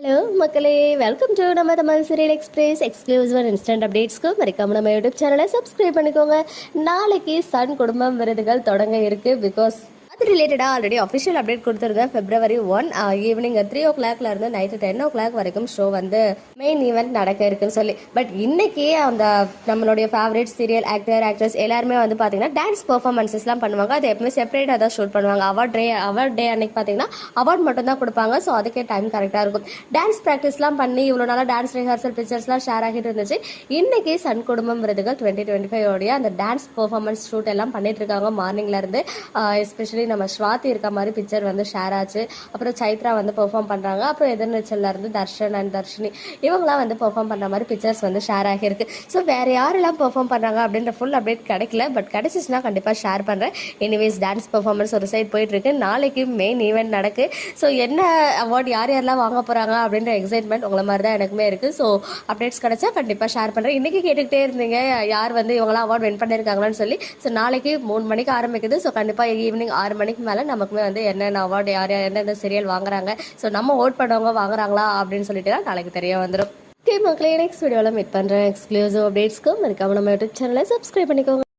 Hello மக்களே, welcome to நம்ம Tamil serial express exclusive and instant அப்டேட்ஸ்க்கு மறக்காம நம்ம யூடியூப் சேனலை சப்ஸ்கிரைப் பண்ணிக்கோங்க. நாளைக்கு சன் குடும்பம் விருதுகள் தொடங்க இருக்கு. பிகாஸ் அது ரிலேட்டடாக ஆல்ரெடி அஃபிஷியல் அப்டேட் கொடுத்துருந்தேன். February 1 ஈவினிங் 3 o'clock இருந்து நைட்டு 10 o'clock வரைக்கும் ஷோ வந்து மெயின் ஈவெண்ட் நடக்க இருக்குன்னு சொல்லி. பட் இன்னைக்கு அந்த நம்மளுடைய ஃபேவரட் சீரியல் ஆக்டர்ஸ் எல்லாருமே வந்து பார்த்தீங்கன்னா டான்ஸ் பர்ஃபார்மன்ஸஸ்லாம் பண்ணுவாங்க. அது எப்பவுமே செப்பரேட்டாக தான் ஷூட் பண்ணுவாங்க. அவார்ட் டே அன்னைக்கு பார்த்தீங்கன்னா அவார்ட் மட்டும் தான் கொடுப்பாங்க. ஸோ அதுக்கே டைம் கரெக்டாக இருக்கும். டான்ஸ் ப்ராக்டிஸ்லாம் பண்ணி இவ்வளோ நாளாக டான்ஸ் ரிஹர்சல் பிக்சர்ஸ்லாம் ஷேர் ஆகிட்டு இருந்துச்சு. இன்னைக்கு சன் குடும்பம் விருதுகள் 2025 உடைய அந்த டான்ஸ் பர்ஃபார்மன்ஸ் ஷூட் எல்லாம் பண்ணிட்டு இருக்காங்க மார்னிங்ல இருந்து. எஸ்பெஷலி நம்ம ஸ்வாதி இருக்க மாதிரி பிக்சர் வந்து ஷேர் ஆச்சு. அப்புறம் சைத்ரா வந்து பெர்ஃபார்ம் பண்றாங்க. அப்புறம் எதிர்நீச்சல்ல இருந்து தர்ஷன் அண்ட் தர்ஷினி இவங்களாம் வந்து பெர்ஃபார்ம் பண்ற மாதிரி பிக்சர்ஸ் வந்து ஷேர் ஆகியிருக்கு. ஸோ வேற யாரெல்லாம் பெர்ஃபார்ம் பண்றாங்க அப்படின்ற ஃபுல் அப்டேட் கிடைக்கல. பட் கிடைச்சிச்சுன்னா கண்டிப்பா ஷேர் பண்றேன். எனிவேஸ் டான்ஸ் பெர்ஃபார்மன்ஸ் ஒரு சைட் போயிட்டு இருக்கு. நாளைக்கு மெயின் ஈவெண்ட் நடக்கு. ஸோ என்ன அவார்ட் யாரெல்லாம் வாங்க போறாங்க அப்படின்ற எக்ஸைட்மெண்ட் உங்களை மாதிரி தான் எனக்குமே இருக்கு. ஸோ அப்டேட்ஸ் கிடைச்சா கண்டிப்பா ஷேர் பண்றேன். இன்னைக்கு கேட்டுக்கிட்டே இருந்தீங்க யார் வந்து இவங்களாம் அவார்ட் வின் பண்ணிருக்காங்கன்னு சொல்லி. ஸோ நாளைக்கு 3 மணிக்கு ஆரம்பிக்குது. ஸோ கண்டிப்பா ஈவினிங் 6 மணிக்கு மேலே நமக்குமே வந்து என்னென்ன அவார்டு யார் எந்தெந்த சீரியல் வாங்குறாங்க, ஸோ நம்ம ஓட் பண்ணவங்க வாங்குறாங்களா அப்படின்னு சொல்லிட்டு தான் நாளைக்கு தெரிய வந்துடும். ஓகே மக்களே, நெக்ஸ்ட் வீடியோவில் மீட் பண்ணுறேன். எக்ஸ்க்ளூசிவ் அப்டேட்ஸ்க்கு மறக்காம நம்ம யூடியூப் சேனலை சப்ஸ்கிரைப் பண்ணிக்கோங்க.